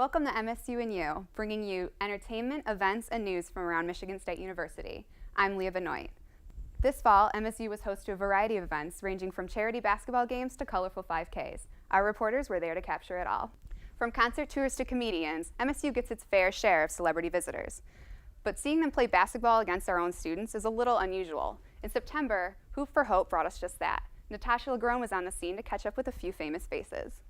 Welcome to MSU&U, bringing you entertainment, events, and news from around Michigan State University. I'm Leah Benoit. This fall, MSU was host to a variety of events ranging from charity basketball games to colorful 5Ks. Our reporters were there to capture it all. From concert tours to comedians, MSU gets its fair share of celebrity visitors. But seeing them play basketball against our own students is a little unusual. In September, Hoop for Hope brought us just that. Natasha Legrone was on the scene to catch up with a few famous faces.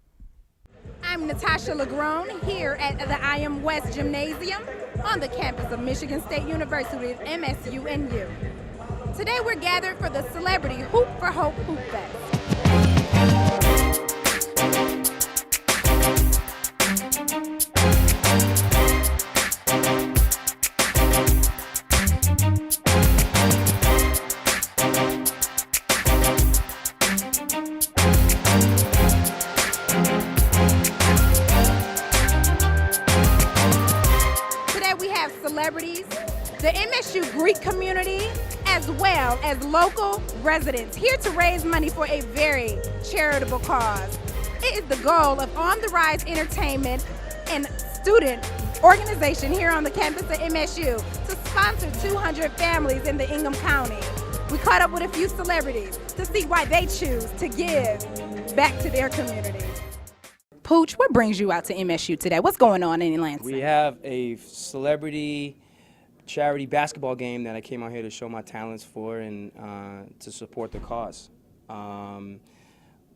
I'm Natasha Legrone here at the IM West Gymnasium on the campus of Michigan State University at MSU&U. Today we're gathered for the Celebrity Hoop for Hope Hoop Fest. Celebrities, the MSU Greek community, as well as local residents here to raise money for a very charitable cause. It is the goal of On the Rise Entertainment and student organization here on the campus of MSU to sponsor 200 families in the Ingham County. We caught up with a few celebrities to see why they choose to give back to their communities. Pooch, what brings you out to MSU today? What's going on in Lansing? We have a celebrity charity basketball game that I came out here to show my talents for and to support the cause. I'm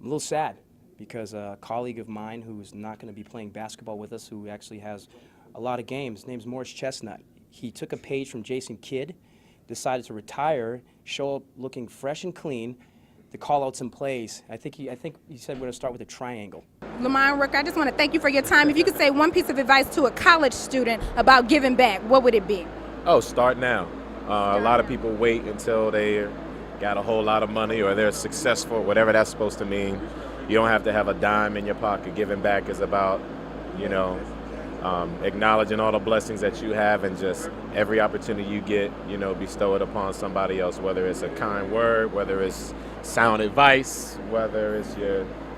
a little sad because a colleague of mine who's not going to be playing basketball with us, who actually has a lot of games, his name's Morris Chestnut. He took a page from Jason Kidd, decided to retire, show up looking fresh and clean, to call out some plays. I think he said we're going to start with a triangle. Lamont Rook, I just want to thank you for your time. If you could say one piece of advice to a college student about giving back, what would it be? Oh, start now. A lot of people wait until they got a whole lot of money or they're successful, whatever that's supposed to mean. You don't have to have a dime in your pocket. Giving back is about, acknowledging all the blessings that you have and just every opportunity you get, bestow it upon somebody else, whether it's a kind word, whether it's sound advice, whether it's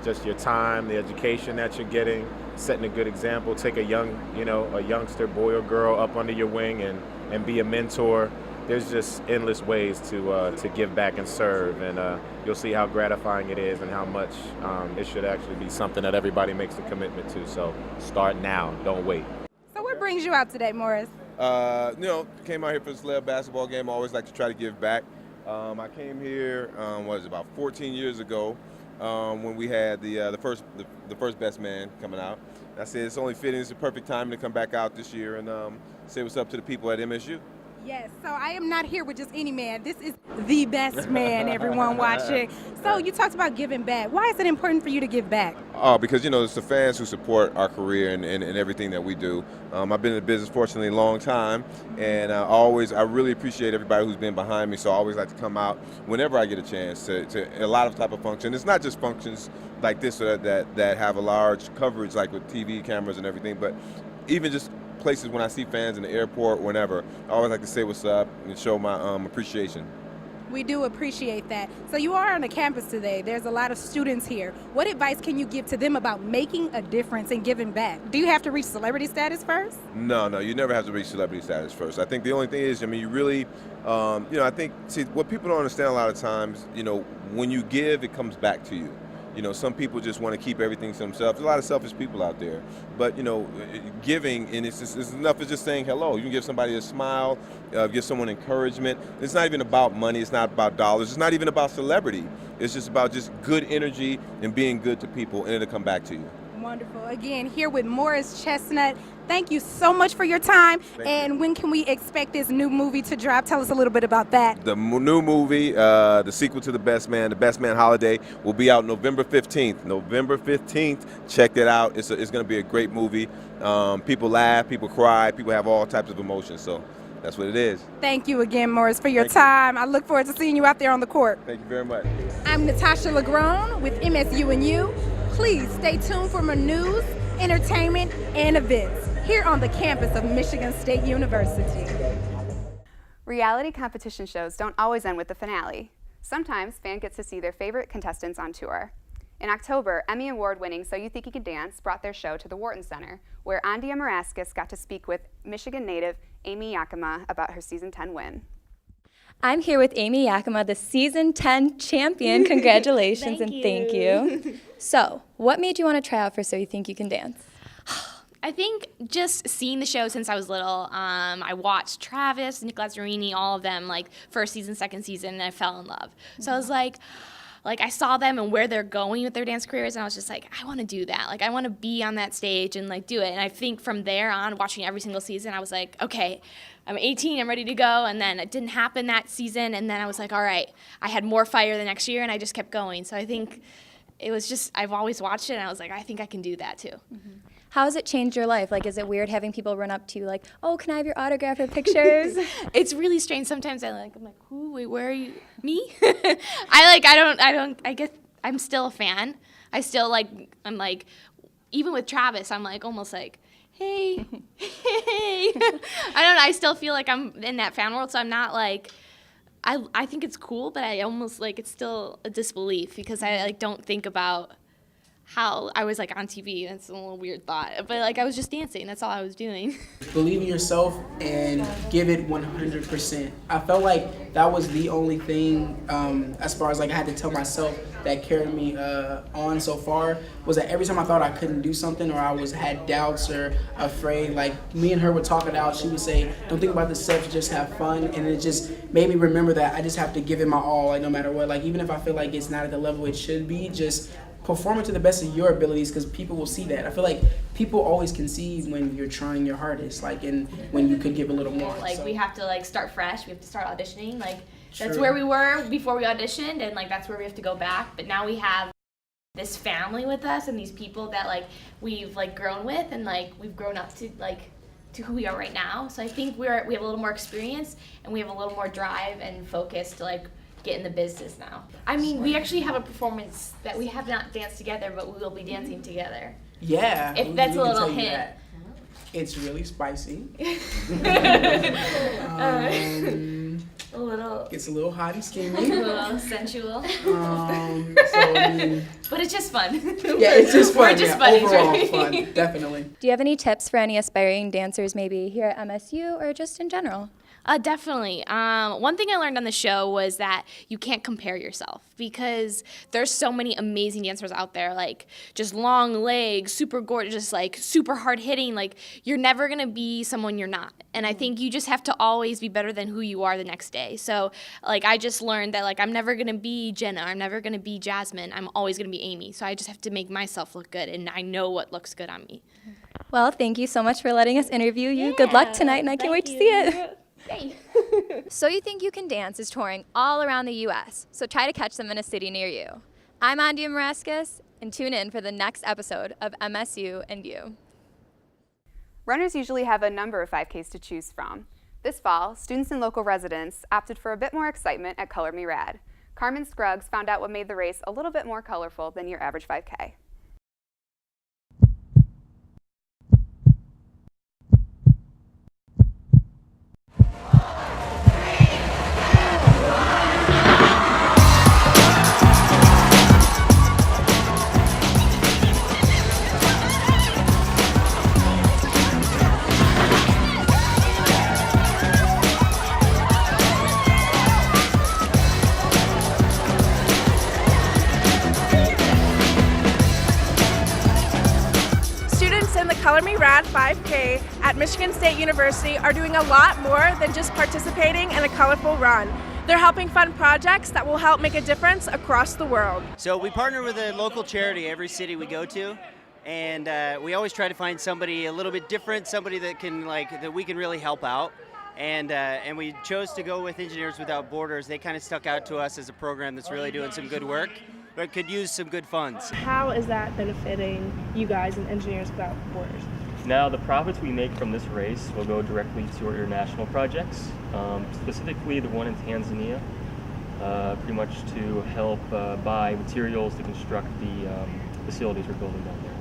just your time, the education that you're getting, setting a good example. Take a youngster, boy or girl, up under your wing and be a mentor. There's just endless ways to give back and serve, and you'll see how gratifying it is and how much it should actually be something that everybody makes a commitment to. So start now, don't wait. So what brings you out today, Morris? Came out here for this Leah basketball game. I always like to try to give back. I came here, about 14 years ago, when we had the first best man coming out. I said it's only fitting, it's the perfect time to come back out this year and say what's up to the people at MSU. Yes, so I am not here with just any man. This is the best man, everyone watching. So you talked about giving back. Why is it important for you to give back? Oh, because, it's the fans who support our career and everything that we do. I've been in the business, fortunately, a long time, and I really appreciate everybody who's been behind me, so I always like to come out whenever I get a chance to a lot of type of function. It's not just functions like this that have a large coverage, like with TV cameras and everything, but even just places when I see fans in the airport, whenever, I always like to say what's up and show my appreciation. We do appreciate that. So you are on the campus today. There's a lot of students here. What advice can you give to them about making a difference and giving back? Do you have to reach celebrity status first? No, you never have to reach celebrity status first. I think the only thing is, you really, what people don't understand a lot of times, when you give, it comes back to you. Some people just want to keep everything to themselves. There's a lot of selfish people out there. But, giving, and it's enough as just saying hello. You can give somebody a smile, give someone encouragement. It's not even about money. It's not about dollars. It's not even about celebrity. It's just about just good energy and being good to people, and it'll come back to you. Wonderful. Again, here with Morris Chestnut. Thank you so much for your time. And when can we expect this new movie to drop? Tell us a little bit about that. The new movie, the sequel to The Best Man Holiday, will be out November 15th. November 15th. Check it out. It's going to be a great movie. People laugh, people cry, people have all types of emotions. So that's what it is. Thank you again, Morris, for your time. I look forward to seeing you out there on the court. Thank you very much. I'm Natasha Legrone with MSU&U. Please stay tuned for more news, entertainment, and events here on the campus of Michigan State University. Reality competition shows don't always end with the finale. Sometimes fans get to see their favorite contestants on tour. In October, Emmy Award-winning So You Think You Can Dance brought their show to the Wharton Center, where Andia Maraskis got to speak with Michigan native Amy Yakima about her Season 10 win. I'm here with Amy Yakima, the Season 10 champion. Congratulations and thank you. So, what made you want to try out for So You Think You Can Dance? I think just seeing the show since I was little, I watched Travis, Nick Lazzarini, all of them, like first season, second season, and I fell in love. So I was like I saw them and where they're going with their dance careers, and I was just like, I want to do that. Like, I want to be on that stage and like do it. And I think from there on, watching every single season, I was like, okay, I'm 18, I'm ready to go. And then it didn't happen that season, and then I was like, all right, I had more fire the next year, and I just kept going. So I think it was just, I've always watched it, and I was like, I think I can do that too. Mm-hmm. How has it changed your life? Like, is it weird having people run up to you like, oh, can I have your autograph or pictures? It's really strange. Sometimes I'm like, who, wait, where are you? Me? I guess I'm still a fan. I still I'm like, even with Travis, I'm like, almost like, hey, hey. I don't know. I still feel like I'm in that fan world, so I'm not like, I think it's cool, but I almost like, it's still a disbelief because I like don't think about how I was like on TV. That's a little weird thought, but like I was just dancing. That's all I was doing. Believe in yourself and give it 100%. I felt like that was the only thing, as far as like I had to tell myself, that carried me on so far, was that every time I thought I couldn't do something or I had doubts or afraid, like me and her would talk it out. She would say, don't think about the steps, just have fun. And it just made me remember that I just have to give it my all, like no matter what. Like even if I feel like it's not at the level it should be, just perform it to the best of your abilities, because people will see that. I feel like people always can see when you're trying your hardest, like, and when you could give a little more. Like, so. we have to like start fresh. We have to start auditioning. Like, that's True. where we were before we auditioned, and like that's where we have to go back. But now we have this family with us and these people that like we've like grown with, and like we've grown up to who we are right now. So I think we have a little more experience, and we have a little more drive and focus to like get in the business now. I mean, we actually have a performance that we have not danced together, but we will be dancing together. Yeah. If that's a little hint. That. It's really spicy. A little. It's a little hot and steamy. A little sensual. But it's just fun. Yeah, it's just fun. We're just buddies, overall right? fun, definitely. Do you have any tips for any aspiring dancers maybe here at MSU or just in general? Definitely. One thing I learned on the show was that you can't compare yourself, because there's so many amazing dancers out there, like just long legs, super gorgeous, like super hard hitting. Like, you're never going to be someone you're not. And I think you just have to always be better than who you are the next day. So like I just learned that like I'm never going to be Jenna. I'm never going to be Jasmine. I'm always going to be Amy. So I just have to make myself look good, and I know what looks good on me. Well, thank you so much for letting us interview you. Good luck tonight, and I can't wait to see it. So You Think You Can Dance is touring all around the U.S., so try to catch them in a city near you. I'm Andia Maraskis, and tune in for the next episode of MSU&U. Runners usually have a number of 5Ks to choose from. This fall, students and local residents opted for a bit more excitement at Color Me Rad. Carmen Scruggs found out what made the race a little bit more colorful than your average 5K. Color Me Rad 5K at Michigan State University are doing a lot more than just participating in a colorful run. They're helping fund projects that will help make a difference across the world. So we partner with a local charity every city we go to, and we always try to find somebody a little bit different, somebody that can that we can really help out. And we chose to go with Engineers Without Borders. They kind of stuck out to us as a program that's really doing some good work, but could use some good funds. How is that benefiting you guys and Engineers Without Borders? Now, the profits we make from this race will go directly to our international projects, specifically the one in Tanzania, pretty much to help buy materials to construct the facilities we're building down there.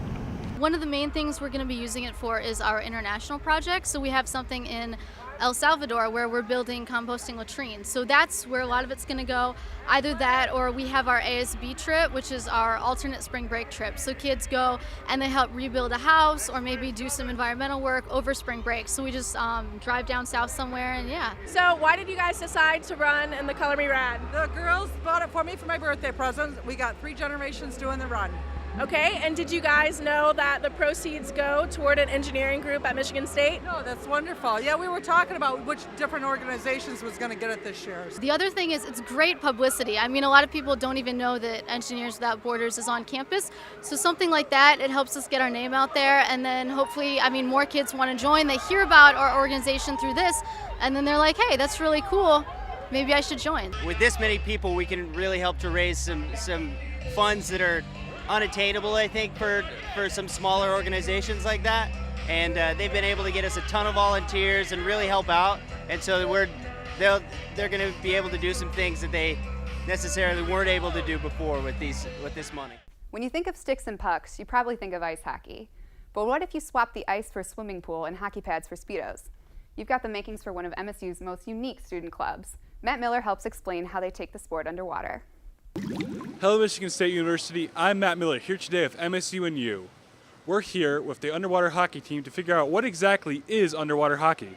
One of the main things we're going to be using it for is our international project. So we have something in El Salvador where we're building composting latrines. So that's where a lot of it's going to go. Either that, or we have our ASB trip, which is our alternate spring break trip. So kids go and they help rebuild a house or maybe do some environmental work over spring break. So we just drive down south somewhere and yeah. So why did you guys decide to run in the Color Me Rad? The girls bought it for me for my birthday present. We got 3 generations doing the run. Okay, and did you guys know that the proceeds go toward an engineering group at Michigan State? No, that's wonderful. Yeah, we were talking about which different organizations was going to get it this year. The other thing is it's great publicity. I mean, a lot of people don't even know that Engineers Without Borders is on campus. So something like that, it helps us get our name out there. And then hopefully, I mean, more kids want to join. They hear about our organization through this. And then they're like, hey, that's really cool. Maybe I should join. With this many people, we can really help to raise some funds that are unattainable, I think, for some smaller organizations like that. And they've been able to get us a ton of volunteers and really help out. And so they're going to be able to do some things that they necessarily weren't able to do before with this money. When you think of sticks and pucks, you probably think of ice hockey. But what if you swap the ice for a swimming pool and hockey pads for Speedos? You've got the makings for one of MSU's most unique student clubs. Matt Miller helps explain how they take the sport underwater. Hello, Michigan State University. I'm Matt Miller, here today with MSU&U. We're here with the underwater hockey team to figure out what exactly is underwater hockey.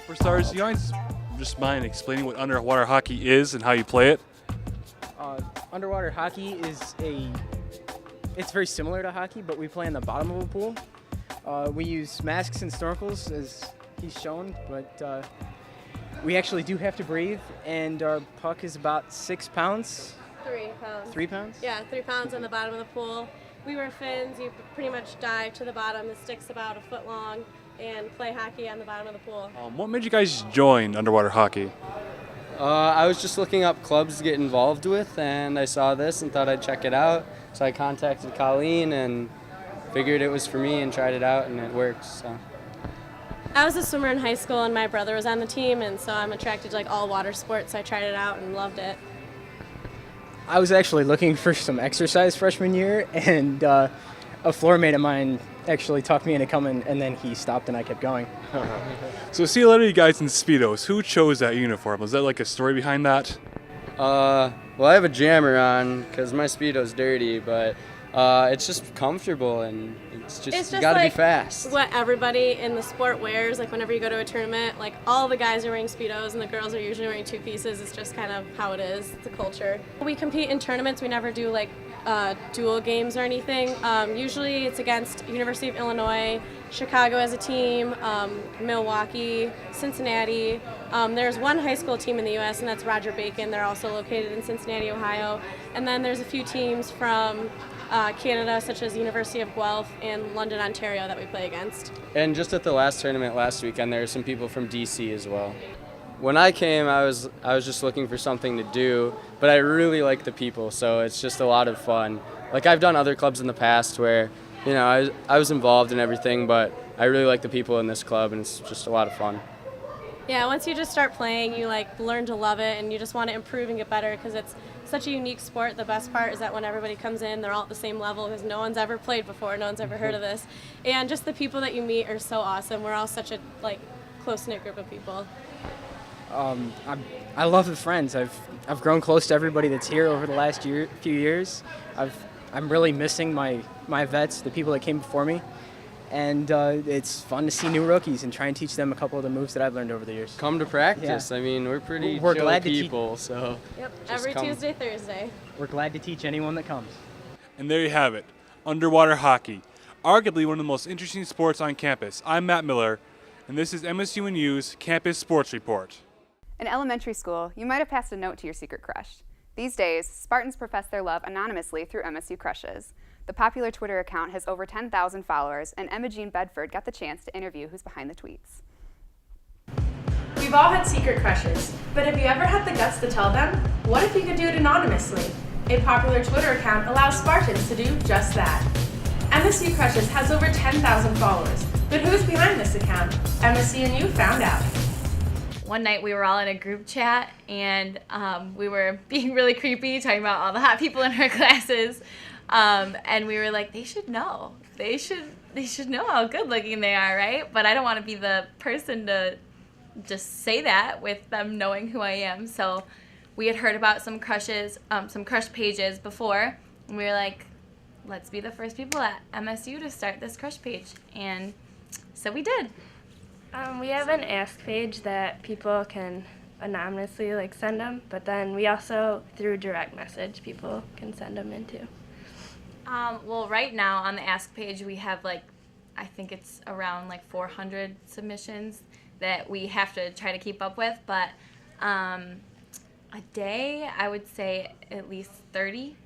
For starters, do you guys just mind explaining what underwater hockey is and how you play it? Underwater hockey it's very similar to hockey, but we play in the bottom of a pool. We use masks and snorkels, as he's shown, but we actually do have to breathe, and our puck is about 6 pounds. 3 pounds. 3 pounds? Yeah, 3 pounds on the bottom of the pool. We wear fins. You pretty much dive to the bottom. The stick's about a foot long, and play hockey on the bottom of the pool. What made you guys join underwater hockey? I was just looking up clubs to get involved with, and I saw this and thought I'd check it out. So I contacted Colleen and figured it was for me and tried it out, and it works. So. I was a swimmer in high school, and my brother was on the team, and so I'm attracted to all water sports. So I tried it out and loved it. I was actually looking for some exercise freshman year, and a floor mate of mine actually talked me into coming, and then he stopped and I kept going. So I see a lot of you guys in Speedos. Who chose that uniform? Was there like a story behind that? Well, I have a jammer on because my Speedo's dirty, but it's just comfortable and it's just you gotta be fast. What everybody in the sport wears, like whenever you go to a tournament, like all the guys are wearing Speedos and the girls are usually wearing 2 pieces. It's just kind of how it is. It's a culture. We compete in tournaments. We never do like dual games or anything. Usually it's against University of Illinois, Chicago as a team, Milwaukee, Cincinnati. There's one high school team in the U.S. and that's Roger Bacon. They're also located in Cincinnati, Ohio. And then there's a few teams from Canada, such as University of Guelph and London, Ontario, that we play against. And just at the last tournament last weekend, there were some people from D.C. as well. When I came, I was just looking for something to do, but I really like the people, so it's just a lot of fun. Like I've done other clubs in the past where, you know, I was involved in everything, but I really like the people in this club, and it's just a lot of fun. Yeah, once you just start playing, you like learn to love it, and you just want to improve and get better because it's such a unique sport. The best part is that when everybody comes in, they're all at the same level because no one's ever played before, no one's ever heard of this, and just the people that you meet are so awesome. We're all such a close-knit group of people. I love the friends. I've grown close to everybody that's here over the last few years. I'm really missing my vets, the people that came before me, and it's fun to see new rookies and try and teach them a couple of the moves that I've learned over the years. Come to practice. Yeah. I mean, we're pretty chill people, so. Yep, every Tuesday, Thursday. We're glad to teach anyone that comes. And there you have it, underwater hockey, arguably one of the most interesting sports on campus. I'm Matt Miller, and this is MSU&U's Campus Sports Report. In elementary school, you might have passed a note to your secret crush. These days, Spartans profess their love anonymously through MSU Crushes. The popular Twitter account has over 10,000 followers, and Emma Jean Bedford got the chance to interview who's behind the tweets. We've all had secret crushes, but have you ever had the guts to tell them? What if you could do it anonymously? A popular Twitter account allows Spartans to do just that. MSU Crushes has over 10,000 followers, but who's behind this account? MSU&U found out. One night we were all in a group chat and we were being really creepy, talking about all the hot people in our classes, and we were like, they should know. They should know how good looking they are, right? But I don't want to be the person to just say that with them knowing who I am. So we had heard about some crushes, some crush pages before, and we were like, let's be the first people at MSU to start this crush page. And so we did. We have an ask page that people can anonymously send them, but then we also, through direct message, people can send them into. Well, right now on the ask page we have I think it's around 400 submissions that we have to try to keep up with, but a day I would say at least 30.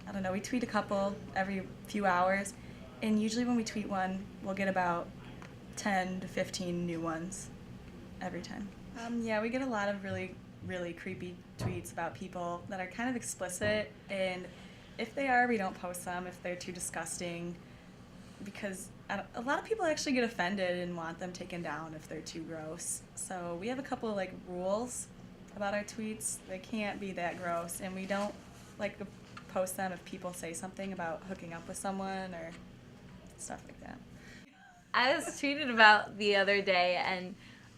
I don't know, we tweet a couple every few hours, and usually when we tweet one, we'll get about 10 to 15 new ones every time. Yeah, we get a lot of really, really creepy tweets about people that are kind of explicit, and if they are, we don't post them if they're too disgusting, because a lot of people actually get offended and want them taken down if they're too gross. So we have a couple of rules about our tweets. They can't be that gross, and we don't post them if people say something about hooking up with someone or stuff like that. I was tweeted about the other day, and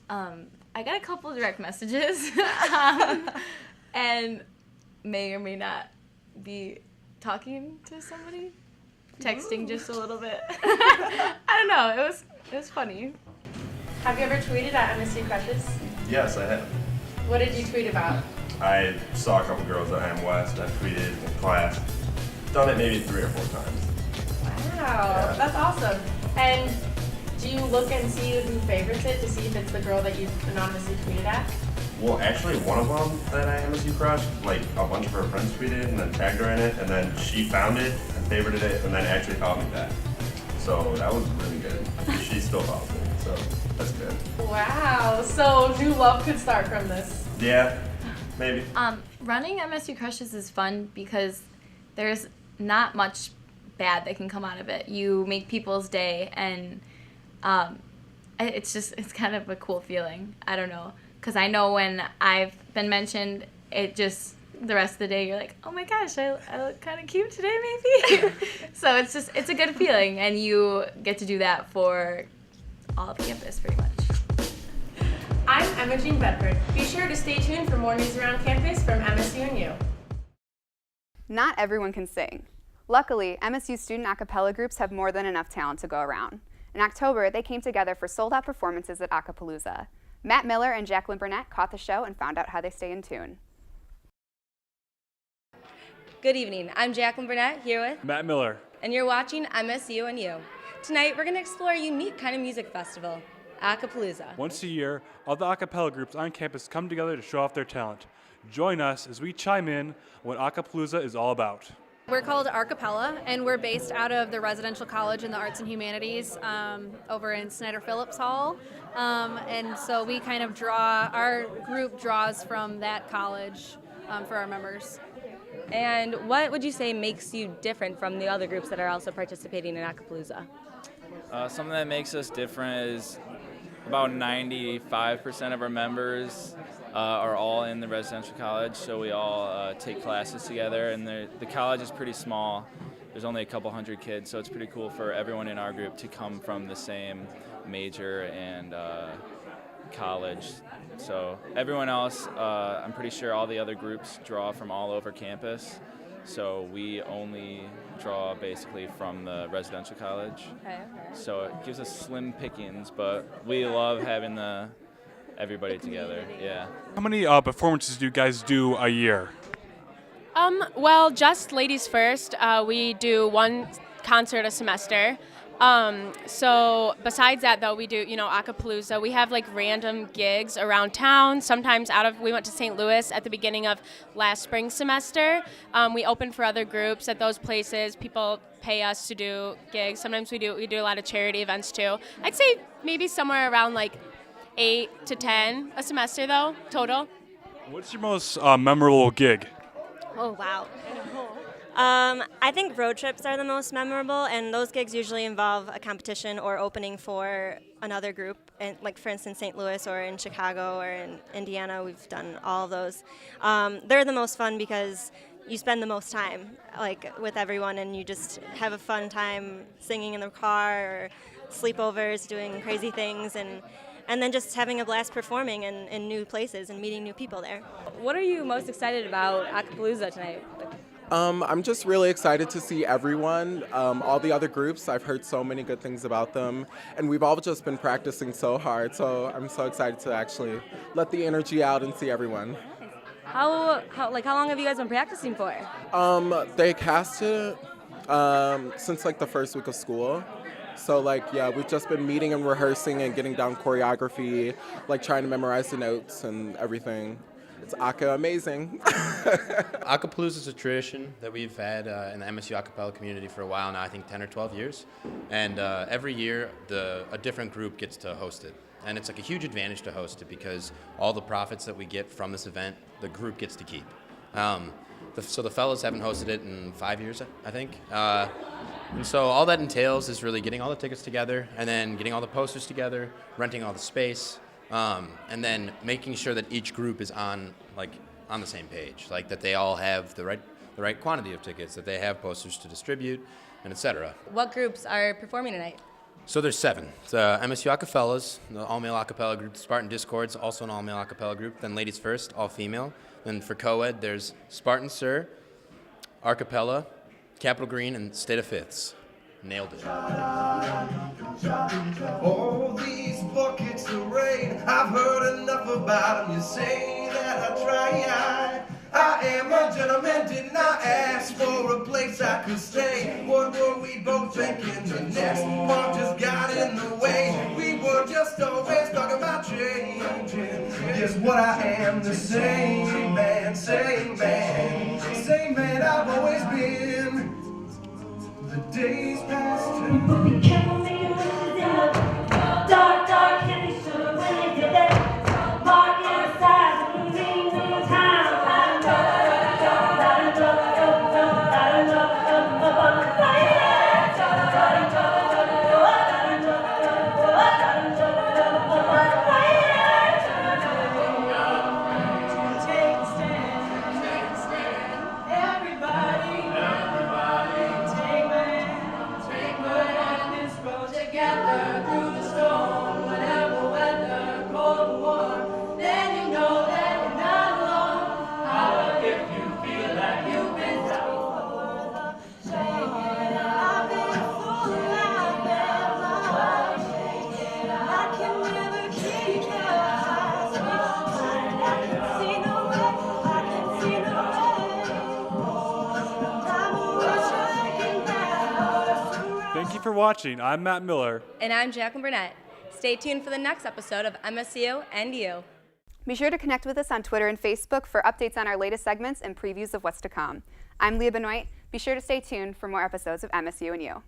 I got a couple direct messages, and may or may not be talking to somebody, texting just a little bit. I don't know. It was funny. Have you ever tweeted at MSU Crushes? Yes, I have. What did you tweet about? I saw a couple girls at IM West. I tweeted in class. Done it maybe 3 or 4 times. Wow, that's awesome. And do you look and see who favorites it to see if it's the girl that you anonymously tweeted at? Well, actually, one of them that I MSU crushed, a bunch of her friends tweeted and then tagged her in it, and then she found it and favorited it, and then actually followed me back. So that was really good. She still follows me, so that's good. Wow, so new love could start from this. Yeah, maybe. Running MSU Crushes is fun because there's not much bad that can come out of it. You make people's day, and it's kind of a cool feeling. I don't know, because I know when I've been mentioned, it just, the rest of the day you're like, oh my gosh, I look kind of cute today maybe. So it's a good feeling, and you get to do that for all of campus pretty much. I'm Emma Jean Bedford. Be sure to stay tuned for more news around campus from MSU&U. Not everyone can sing. Luckily, MSU student acapella groups have more than enough talent to go around. In October, they came together for sold-out performances at Acapella. Matt Miller and Jacqueline Burnett caught the show and found out how they stay in tune. Good evening. I'm Jacqueline Burnett here with Matt Miller. And you're watching MSU&U. Tonight, we're going to explore a unique kind of music festival, Acapella. Once a year, all the acapella groups on campus come together to show off their talent. Join us as we chime in on what Acapella is all about. We're called Acapella, and we're based out of the Residential College in the Arts and Humanities over in Snyder Phillips Hall. And so we kind of our group draws from that college for our members. And what would you say makes you different from the other groups that are also participating in Acapella? Something that makes us different is about 95% of our members are all in the residential college, so we all take classes together, and the college is pretty small. There's only a couple hundred kids, so it's pretty cool for everyone in our group to come from the same major and college. So everyone else, I'm pretty sure all the other groups draw from all over campus, so we only draw basically from the residential college. Okay. So it gives us slim pickings, but we love having everybody together. Yeah. How many performances do you guys do a year? Well, just ladies first. We do one concert a semester. So besides that, though, we do, Acapella. We have random gigs around town. Sometimes we went to St. Louis at the beginning of last spring semester. We open for other groups at those places. People pay us to do gigs. Sometimes we do a lot of charity events too. I'd say maybe somewhere around 8 to 10 a semester though, total. What's your most memorable gig? Oh, wow. I think road trips are the most memorable, and those gigs usually involve a competition or opening for another group. And like for instance, St. Louis or in Chicago or in Indiana, we've done all of those. They're the most fun because you spend the most time like with everyone, and you just have a fun time singing in the car or sleepovers, doing crazy things, and then just having a blast performing in new places and meeting new people there. What are you most excited about Acapella tonight? I'm just really excited to see everyone, all the other groups. I've heard so many good things about them, and we've all just been practicing so hard, so I'm so excited to actually let the energy out and see everyone. How long have you guys been practicing for? They cast it since like the first week of school. So we've just been meeting and rehearsing and getting down choreography, like trying to memorize the notes and everything. It's amazing. Acapella is a tradition that we've had in the MSU Acapella community for a while now, I think 10 or 12 years. And every year, a different group gets to host it. And it's like a huge advantage to host it because all the profits that we get from this event, the group gets to keep. So the fellows haven't hosted it in 5 years, I think. And so all that entails is really getting all the tickets together and then getting all the posters together, renting all the space, and then making sure that each group is on the same page, like that they all have the right quantity of tickets, that they have posters to distribute, and etc. What groups are performing tonight? So there's 7. The MSU Acapellas, the all-male acapella group, Spartan Discords, also an all-male acapella group, then Ladies First, all-female. Then for co-ed, there's Spartan Sir, Acapella, Capital Green, and State of Fifths. Nailed it. All these buckets of rain, I've heard enough about them. You say that I try. I am a gentleman, did not ask for a place I could stay. What were we both thinking? The next part just got in the way. We were just always talking about changing. Just what I am, the same man, same man, same man I've always been. The days pass too. Be careful, me and dark, dark, heavy sugar when they did that. Mark your size and lean the time. Thank you for watching. I'm Matt Miller. And I'm Jacqueline Burnett. Stay tuned for the next episode of MSU&U. Be sure to connect with us on Twitter and Facebook for updates on our latest segments and previews of what's to come. I'm Leah Benoit. Be sure to stay tuned for more episodes of MSU&U.